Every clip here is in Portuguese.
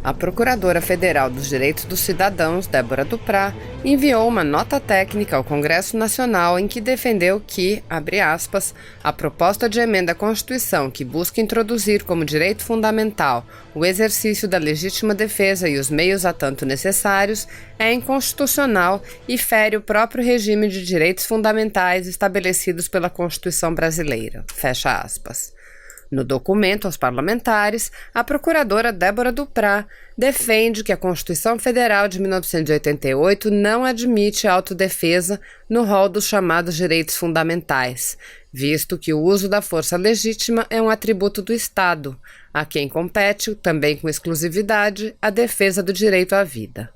A Procuradora Federal dos Direitos dos Cidadãos, Débora Duprá, enviou uma nota técnica ao Congresso Nacional em que defendeu que, abre aspas, a proposta de emenda à Constituição que busca introduzir como direito fundamental o exercício da legítima defesa e os meios a tanto necessários é inconstitucional e fere o próprio regime de direitos fundamentais estabelecidos pela Constituição brasileira. Fecha aspas. No documento aos parlamentares, a procuradora Débora Duprá defende que a Constituição Federal de 1988 não admite autodefesa no rol dos chamados direitos fundamentais, visto que o uso da força legítima é um atributo do Estado, a quem compete, também com exclusividade, a defesa do direito à vida.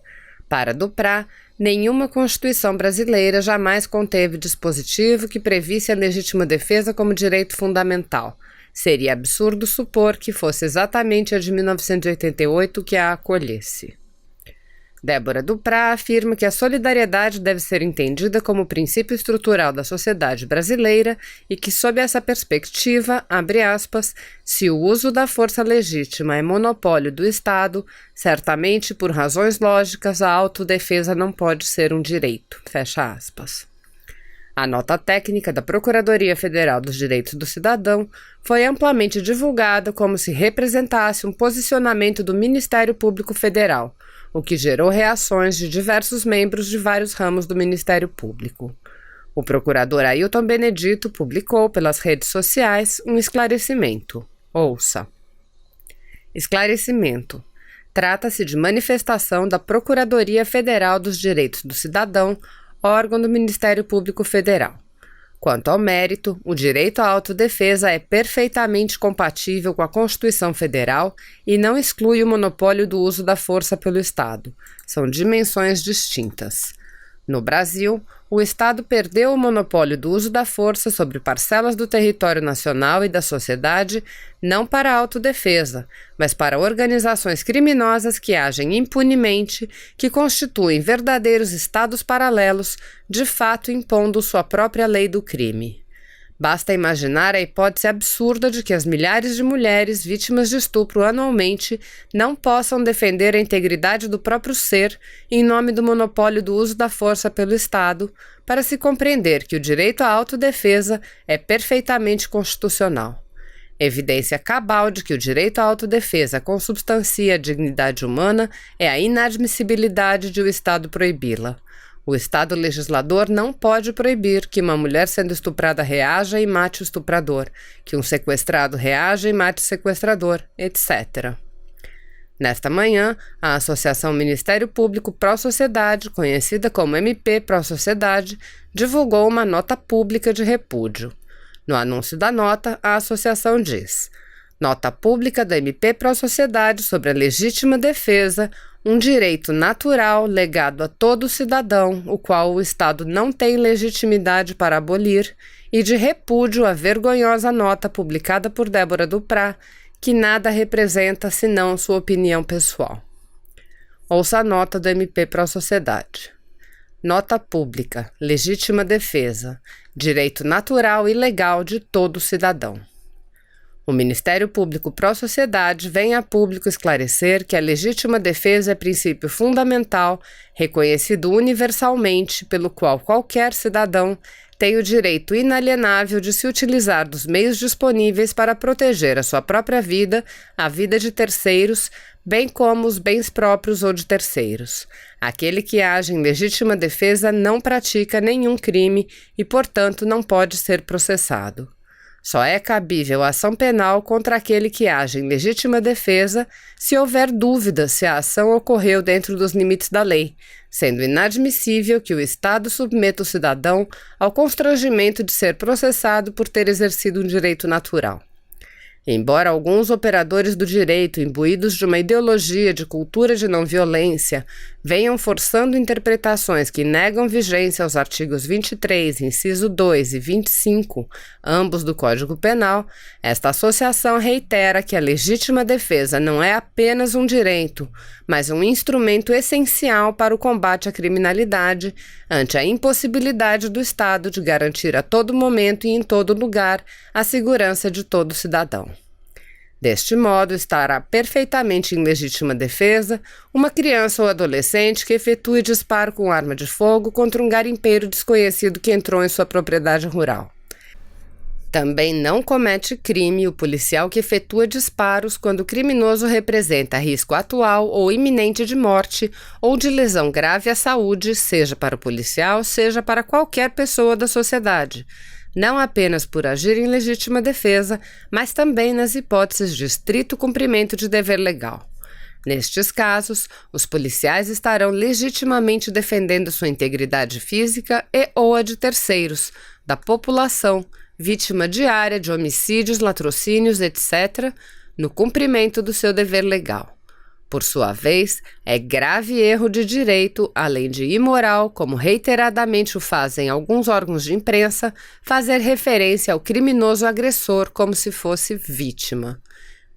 Para Duprá, nenhuma Constituição brasileira jamais conteve dispositivo que previsse a legítima defesa como direito fundamental. Seria absurdo supor que fosse exatamente a de 1988 que a acolhesse. Débora Duprá afirma que a solidariedade deve ser entendida como princípio estrutural da sociedade brasileira e que, sob essa perspectiva, abre aspas, se o uso da força legítima é monopólio do Estado, certamente, por razões lógicas, a autodefesa não pode ser um direito. Fecha aspas. A nota técnica da Procuradoria Federal dos Direitos do Cidadão foi amplamente divulgada como se representasse um posicionamento do Ministério Público Federal, o que gerou reações de diversos membros de vários ramos do Ministério Público. O procurador Ailton Benedito publicou pelas redes sociais um esclarecimento. Ouça. Esclarecimento. Trata-se de manifestação da Procuradoria Federal dos Direitos do Cidadão, órgão do Ministério Público Federal. Quanto ao mérito, o direito à autodefesa é perfeitamente compatível com a Constituição Federal e não exclui o monopólio do uso da força pelo Estado. São dimensões distintas. No Brasil, o Estado perdeu o monopólio do uso da força sobre parcelas do território nacional e da sociedade, não para a autodefesa, mas para organizações criminosas que agem impunemente, que constituem verdadeiros estados paralelos, de fato impondo sua própria lei do crime. Basta imaginar a hipótese absurda de que as milhares de mulheres vítimas de estupro anualmente não possam defender a integridade do próprio ser em nome do monopólio do uso da força pelo Estado, para se compreender que o direito à autodefesa é perfeitamente constitucional. Evidência cabal de que o direito à autodefesa consubstancia a dignidade humana é a inadmissibilidade de o Estado proibi-la. O Estado legislador não pode proibir que uma mulher sendo estuprada reaja e mate o estuprador, que um sequestrado reaja e mate o sequestrador, etc. Nesta manhã, a Associação Ministério Público Pró-Sociedade, conhecida como MP Pró-Sociedade, divulgou uma nota pública de repúdio. No anúncio da nota, a associação diz: Nota pública da MP Pró-Sociedade sobre a legítima defesa, um direito natural legado a todo cidadão, o qual o Estado não tem legitimidade para abolir, e de repúdio à vergonhosa nota publicada por Débora Duprá, que nada representa senão sua opinião pessoal. Ouça a nota do MP Pró-Sociedade. Nota pública, legítima defesa, direito natural e legal de todo cidadão. O Ministério Público Pró-Sociedade vem a público esclarecer que a legítima defesa é princípio fundamental, reconhecido universalmente, pelo qual qualquer cidadão tem o direito inalienável de se utilizar dos meios disponíveis para proteger a sua própria vida, a vida de terceiros, bem como os bens próprios ou de terceiros. Aquele que age em legítima defesa não pratica nenhum crime e, portanto, não pode ser processado. Só é cabível a ação penal contra aquele que age em legítima defesa se houver dúvida se a ação ocorreu dentro dos limites da lei, sendo inadmissível que o Estado submeta o cidadão ao constrangimento de ser processado por ter exercido um direito natural. Embora alguns operadores do direito, imbuídos de uma ideologia de cultura de não-violência, venham forçando interpretações que negam vigência aos artigos 23, inciso 2 e 25, ambos do Código Penal, esta associação reitera que a legítima defesa não é apenas um direito, mas um instrumento essencial para o combate à criminalidade, ante a impossibilidade do Estado de garantir a todo momento e em todo lugar a segurança de todo cidadão. Deste modo, estará perfeitamente em legítima defesa uma criança ou adolescente que efetue disparo com arma de fogo contra um garimpeiro desconhecido que entrou em sua propriedade rural. Também não comete crime o policial que efetua disparos quando o criminoso representa risco atual ou iminente de morte ou de lesão grave à saúde, seja para o policial, seja para qualquer pessoa da sociedade, não apenas por agir em legítima defesa, mas também nas hipóteses de estrito cumprimento de dever legal. Nestes casos, os policiais estarão legitimamente defendendo sua integridade física e/ou a de terceiros, da população, vítima diária de homicídios, latrocínios, etc., no cumprimento do seu dever legal. Por sua vez, é grave erro de direito, além de imoral, como reiteradamente o fazem alguns órgãos de imprensa, fazer referência ao criminoso agressor como se fosse vítima.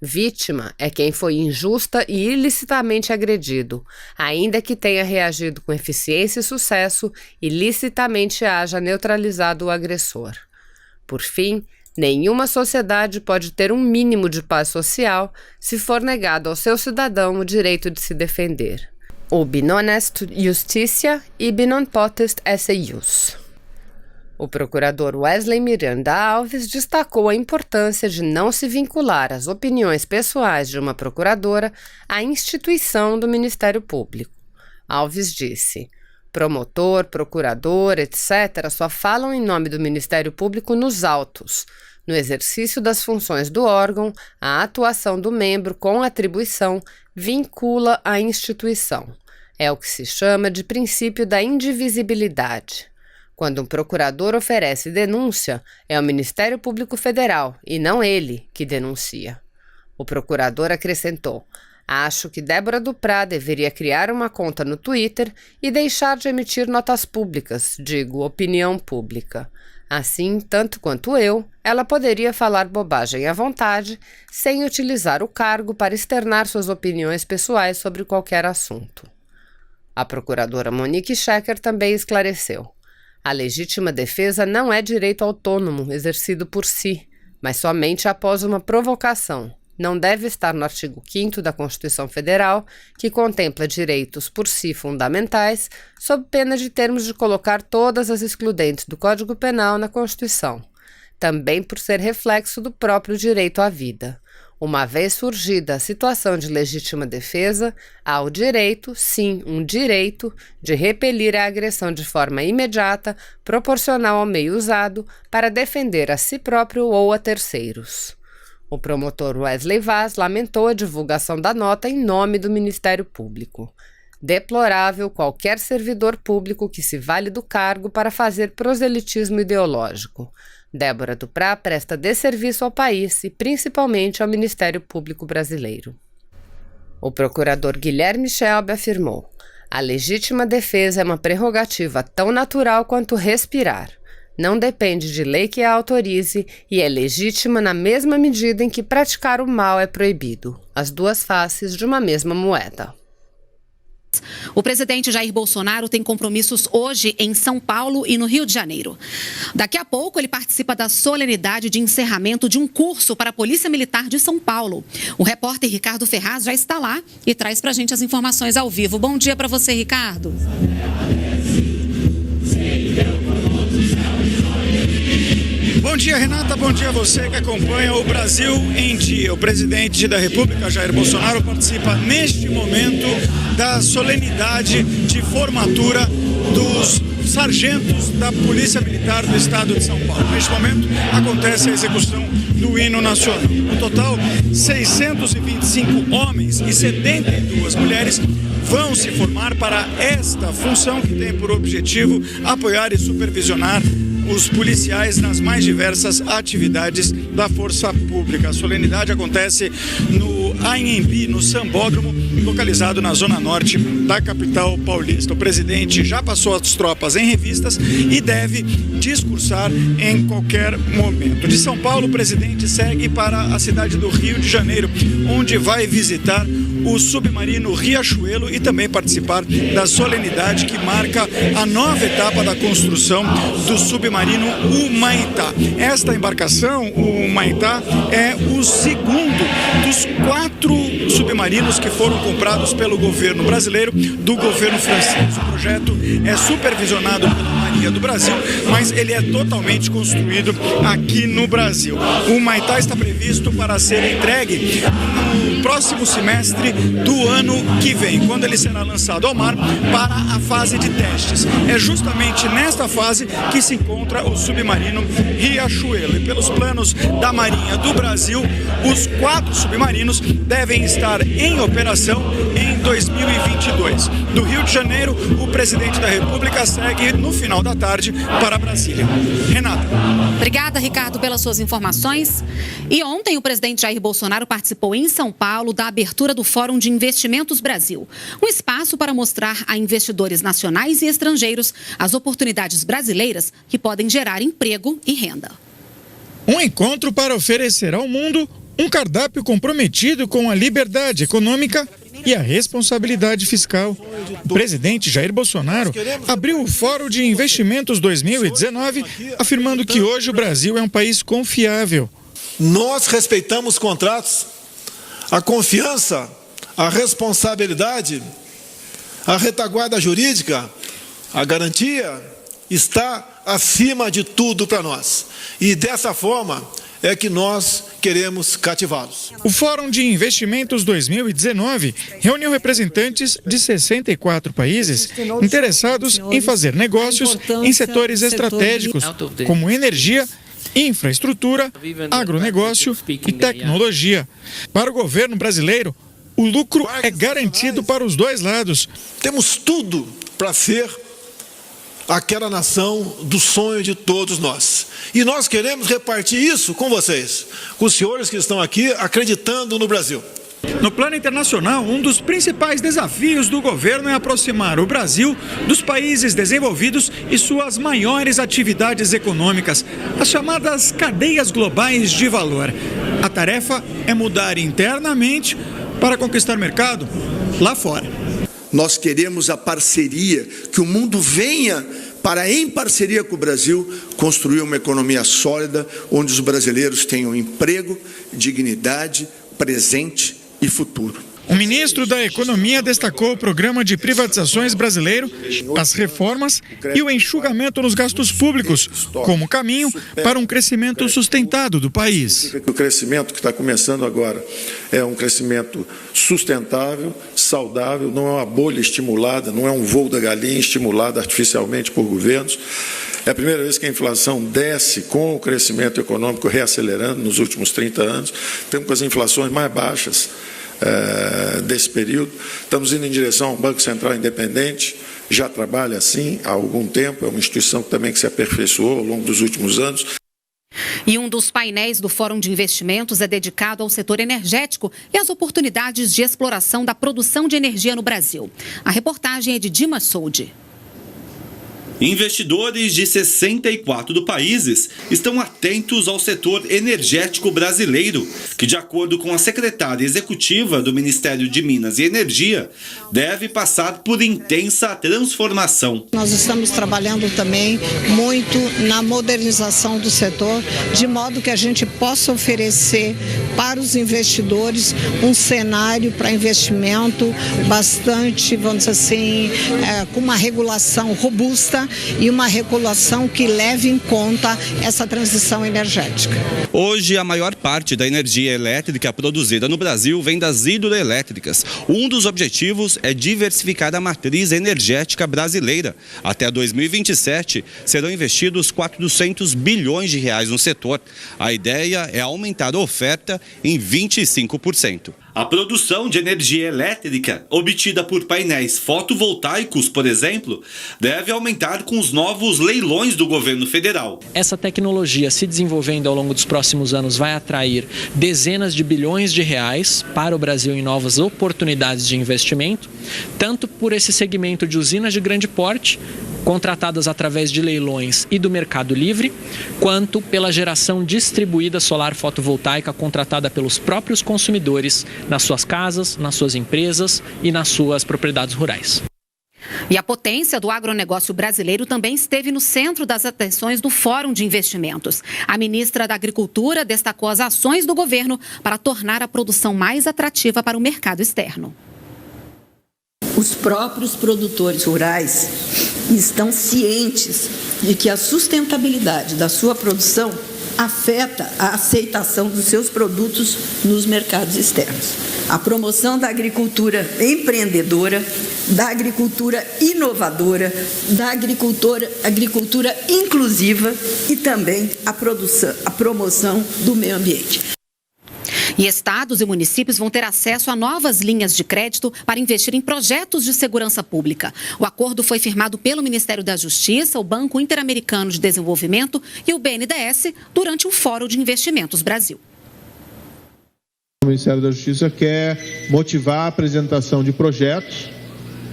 Vítima é quem foi injusta e ilicitamente agredido, ainda que tenha reagido com eficiência e sucesso e licitamente haja neutralizado o agressor. Por fim, nenhuma sociedade pode ter um mínimo de paz social se for negado ao seu cidadão o direito de se defender. Ubi non est justitia, ibi non potest esse ius. O procurador Wesley Miranda Alves destacou a importância de não se vincular às opiniões pessoais de uma procuradora à instituição do Ministério Público. Alves disse: promotor, procurador, etc., só falam em nome do Ministério Público nos autos. No exercício das funções do órgão, a atuação do membro com atribuição vincula a instituição. É o que se chama de princípio da indivisibilidade. Quando um procurador oferece denúncia, é o Ministério Público Federal, e não ele, que denuncia. O procurador acrescentou: acho que Débora Duprá deveria criar uma conta no Twitter e deixar de emitir notas públicas, digo, opinião pública. Assim, tanto quanto eu, ela poderia falar bobagem à vontade, sem utilizar o cargo para externar suas opiniões pessoais sobre qualquer assunto. A procuradora Monique Schecker também esclareceu: a legítima defesa não é direito autônomo exercido por si, mas somente após uma provocação. Não deve estar no artigo 5º da Constituição Federal, que contempla direitos por si fundamentais, sob pena de termos de colocar todas as excludentes do Código Penal na Constituição, também por ser reflexo do próprio direito à vida. Uma vez surgida a situação de legítima defesa, há o direito, sim, um direito, de repelir a agressão de forma imediata, proporcional ao meio usado, para defender a si próprio ou a terceiros. O promotor Wesley Vaz lamentou a divulgação da nota em nome do Ministério Público. Deplorável qualquer servidor público que se vale do cargo para fazer proselitismo ideológico. Débora Duprá presta desserviço ao país e principalmente ao Ministério Público brasileiro. O procurador Guilherme Shelby afirmou: a legítima defesa é uma prerrogativa tão natural quanto respirar. Não depende de lei que a autorize e é legítima na mesma medida em que praticar o mal é proibido. As duas faces de uma mesma moeda. O presidente Jair Bolsonaro tem compromissos hoje em São Paulo e no Rio de Janeiro. Daqui a pouco ele participa da solenidade de encerramento de um curso para a Polícia Militar de São Paulo. O repórter Ricardo Ferraz já está lá e traz para a gente as informações ao vivo. Bom dia para você, Ricardo. Bom dia, Renata. Bom dia a você que acompanha o Brasil em Dia. O presidente da República, Jair Bolsonaro, participa neste momento da solenidade de formatura dos sargentos da Polícia Militar do Estado de São Paulo. Neste momento acontece a execução do hino nacional. No total, 625 homens e 72 mulheres vão se formar para esta função que tem por objetivo apoiar e supervisionar os policiais nas mais diversas atividades da Força Pública. A solenidade acontece no Anhembi, no Sambódromo, localizado na zona norte da capital paulista. O presidente já passou as tropas em revistas e deve discursar em qualquer momento. De São Paulo, o presidente segue para a cidade do Rio de Janeiro, onde vai visitar o submarino Riachuelo e também participar da solenidade que marca a nova etapa da construção do submarino Humaitá. Esta embarcação, o Humaitá, é o segundo dos 4 submarinos que foram comprados pelo governo brasileiro do governo francês. O projeto é supervisionado pela Marinha do Brasil, mas ele é totalmente construído aqui no Brasil. O Humaitá está previsto para ser entregue no próximo semestre do ano que vem, quando ele será lançado ao mar para a fase de testes. É justamente nesta fase que se encontra o submarino Riachuelo. E pelos planos da Marinha do Brasil, os 4 submarinos devem estar em operação em 2022. Do Rio de Janeiro, o presidente da República segue no final da tarde para Brasília. Renata. Obrigada, Ricardo, pelas suas informações. E ontem o presidente Jair Bolsonaro participou em São Paulo da abertura do Fórum de Investimentos Brasil, um espaço para mostrar a investidores nacionais e estrangeiros as oportunidades brasileiras que podem gerar emprego e renda. Um encontro para oferecer ao mundo um cardápio comprometido com a liberdade econômica e a responsabilidade fiscal. O presidente Jair Bolsonaro abriu o Fórum de Investimentos 2019, afirmando que hoje o Brasil é um país confiável. Nós respeitamos contratos, a confiança, a responsabilidade, a retaguarda jurídica, a garantia está acima de tudo para nós. E dessa forma é que nós queremos cativá-los. O Fórum de Investimentos 2019 reuniu representantes de 64 países interessados em fazer negócios em setores estratégicos, como energia, infraestrutura, agronegócio e tecnologia. Para o governo brasileiro, o lucro é garantido para os dois lados. Temos tudo para ser aquela nação do sonho de todos nós. E nós queremos repartir isso com vocês, com os senhores que estão aqui acreditando no Brasil. No plano internacional, um dos principais desafios do governo é aproximar o Brasil dos países desenvolvidos e suas maiores atividades econômicas, as chamadas cadeias globais de valor. A tarefa é mudar internamente para conquistar mercado lá fora. Nós queremos a parceria, que o mundo venha para, em parceria com o Brasil, construir uma economia sólida, onde os brasileiros tenham emprego, dignidade, presente e futuro. O ministro da Economia destacou o programa de privatizações brasileiro, as reformas e o enxugamento nos gastos públicos, como caminho para um crescimento sustentado do país. O crescimento que está começando agora é um crescimento sustentável, saudável, não é uma bolha estimulada, não é um voo da galinha estimulado artificialmente por governos. É a primeira vez que a inflação desce com o crescimento econômico reacelerando nos últimos 30 anos. Temos as inflações mais baixas desse período. Estamos indo em direção a um Banco Central independente, já trabalha assim há algum tempo, é uma instituição também que se aperfeiçoou ao longo dos últimos anos. E um dos painéis do Fórum de Investimentos é dedicado ao setor energético e às oportunidades de exploração da produção de energia no Brasil. A reportagem é de Dimas Soldi. Investidores de 64 países estão atentos ao setor energético brasileiro, que, de acordo com a secretária executiva do Ministério de Minas e Energia, deve passar por intensa transformação. Nós estamos trabalhando também muito na modernização do setor, de modo que a gente possa oferecer para os investidores um cenário para investimento bastante, vamos dizer assim, com uma regulação robusta e uma regulação que leve em conta essa transição energética. Hoje, a maior parte da energia elétrica produzida no Brasil vem das hidroelétricas. Um dos objetivos é diversificar a matriz energética brasileira. Até 2027, serão investidos 400 bilhões de reais no setor. A ideia é aumentar a oferta em 25%. A produção de energia elétrica, obtida por painéis fotovoltaicos, por exemplo, deve aumentar com os novos leilões do governo federal. Essa tecnologia, se desenvolvendo ao longo dos próximos anos, vai atrair dezenas de bilhões de reais para o Brasil em novas oportunidades de investimento, tanto por esse segmento de usinas de grande porte, contratadas através de leilões e do Mercado Livre, quanto pela geração distribuída solar fotovoltaica contratada pelos próprios consumidores nas suas casas, nas suas empresas e nas suas propriedades rurais. E a potência do agronegócio brasileiro também esteve no centro das atenções do Fórum de Investimentos. A ministra da Agricultura destacou as ações do governo para tornar a produção mais atrativa para o mercado externo. Os próprios produtores rurais estão cientes de que a sustentabilidade da sua produção afeta a aceitação dos seus produtos nos mercados externos. A promoção da agricultura empreendedora, da agricultura inovadora, da agricultura inclusiva e também a promoção do meio ambiente. E estados e municípios vão ter acesso a novas linhas de crédito para investir em projetos de segurança pública. O acordo foi firmado pelo Ministério da Justiça, o Banco Interamericano de Desenvolvimento e o BNDES durante o Fórum de Investimentos Brasil. O Ministério da Justiça quer motivar a apresentação de projetos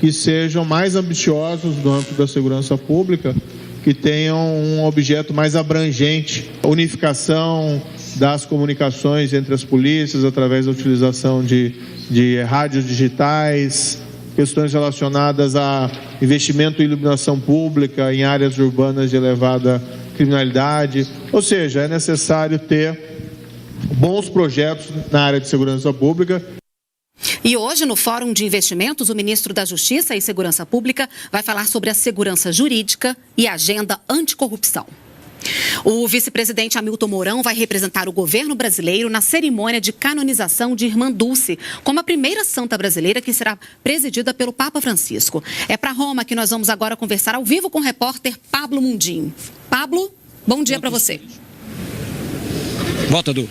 que sejam mais ambiciosos no âmbito da segurança pública, que tenham um objeto mais abrangente, unificação das comunicações entre as polícias através da utilização de rádios digitais, questões relacionadas a investimento em iluminação pública em áreas urbanas de elevada criminalidade. Ou seja, é necessário ter bons projetos na área de segurança pública. E hoje, no Fórum de Investimentos, o ministro da Justiça e Segurança Pública vai falar sobre a segurança jurídica e a agenda anticorrupção. O vice-presidente Hamilton Mourão vai representar o governo brasileiro na cerimônia de canonização de Irmã Dulce, como a primeira santa brasileira que será presidida pelo Papa Francisco. É para Roma que nós vamos agora conversar ao vivo com o repórter Pablo Mundim. Pablo, bom dia para você. Volta, Du.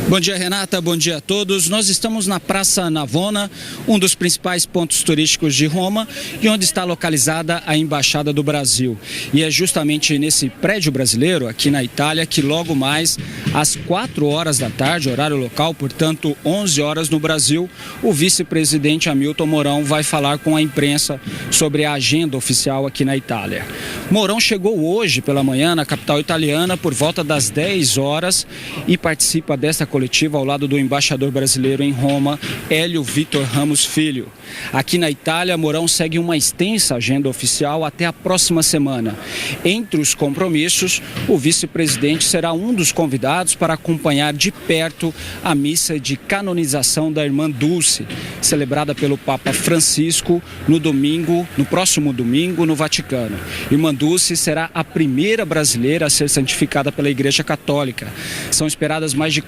Bom dia, Renata. Bom dia a todos. Nós estamos na Praça Navona, um dos principais pontos turísticos de Roma e onde está localizada a Embaixada do Brasil. E é justamente nesse prédio brasileiro, aqui na Itália, que logo mais às 4 horas da tarde, horário local, portanto 11 horas no Brasil, o vice-presidente Hamilton Mourão vai falar com a imprensa sobre a agenda oficial aqui na Itália. Mourão chegou hoje pela manhã na capital italiana por volta das 10 horas e participa desta coletiva ao lado do embaixador brasileiro em Roma, Hélio Vitor Ramos Filho. Aqui na Itália, Mourão segue uma extensa agenda oficial até a próxima semana. Entre os compromissos, o vice-presidente será um dos convidados para acompanhar de perto a missa de canonização da Irmã Dulce, celebrada pelo Papa Francisco no próximo domingo, no Vaticano. Irmã Dulce será a primeira brasileira a ser santificada pela Igreja Católica. São esperadas mais de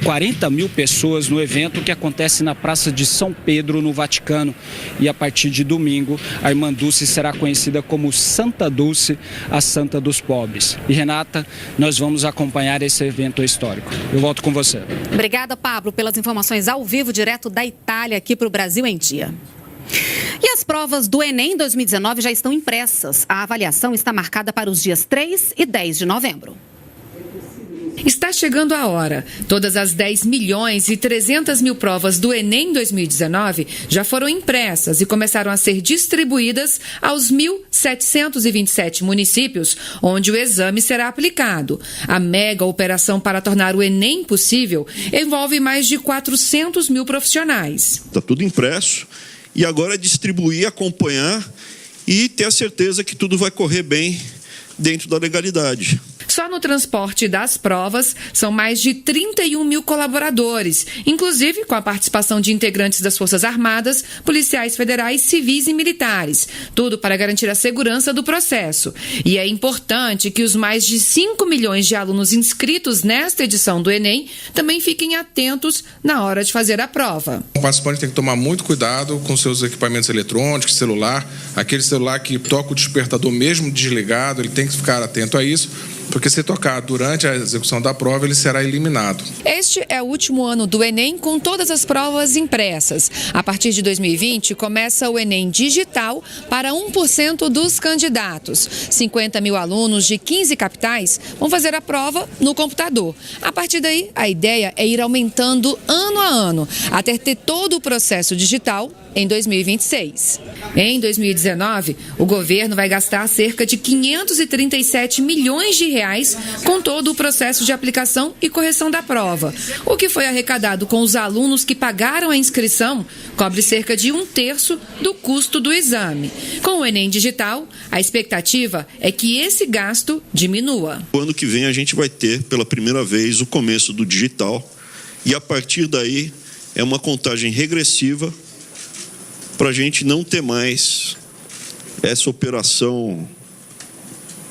40 mil pessoas no evento que acontece na Praça de São Pedro, no Vaticano. E a partir de domingo, a Irmã Dulce será conhecida como Santa Dulce, a Santa dos Pobres. E Renata, nós vamos acompanhar esse evento histórico. Eu volto com você. Obrigada, Pablo, pelas informações ao vivo, direto da Itália, aqui para o Brasil em Dia. E as provas do Enem 2019 já estão impressas. A avaliação está marcada para os dias 3 e 10 de novembro. Está chegando a hora. Todas as 10 milhões e 300 mil provas do Enem 2019 já foram impressas e começaram a ser distribuídas aos 1.727 municípios onde o exame será aplicado. A mega operação para tornar o Enem possível envolve mais de 400 mil profissionais. Está tudo impresso e agora é distribuir, acompanhar e ter a certeza que tudo vai correr bem dentro da legalidade. Só no transporte das provas são mais de 31 mil colaboradores, inclusive com a participação de integrantes das Forças Armadas, policiais federais, civis e militares. Tudo para garantir a segurança do processo. E é importante que os mais de 5 milhões de alunos inscritos nesta edição do Enem também fiquem atentos na hora de fazer a prova. O participante tem que tomar muito cuidado com seus equipamentos eletrônicos, celular, aquele celular que toca o despertador mesmo desligado, ele tem que ficar atento a isso, porque se tocar durante a execução da prova, ele será eliminado. Este é o último ano do Enem com todas as provas impressas. A partir de 2020, começa o Enem digital para 1% dos candidatos. 50 mil alunos de 15 capitais vão fazer a prova no computador. A partir daí, a ideia é ir aumentando ano a ano, até ter todo o processo digital em 2026. Em 2019, o governo vai gastar cerca de 537 milhões de reais com todo o processo de aplicação e correção da prova. O que foi arrecadado com os alunos que pagaram a inscrição cobre cerca de 1/3 do custo do exame. Com o Enem digital, a expectativa é que esse gasto diminua. O ano que vem a gente vai ter pela primeira vez o começo do digital e a partir daí é uma contagem regressiva para a gente não ter mais essa operação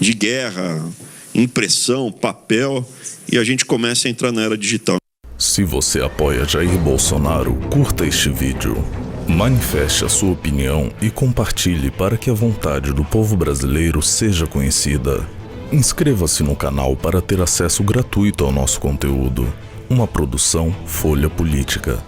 de guerra, impressão, papel, e a gente começa a entrar na era digital. Se você apoia Jair Bolsonaro, curta este vídeo, manifeste a sua opinião e compartilhe para que a vontade do povo brasileiro seja conhecida. Inscreva-se no canal para ter acesso gratuito ao nosso conteúdo. Uma produção Folha Política.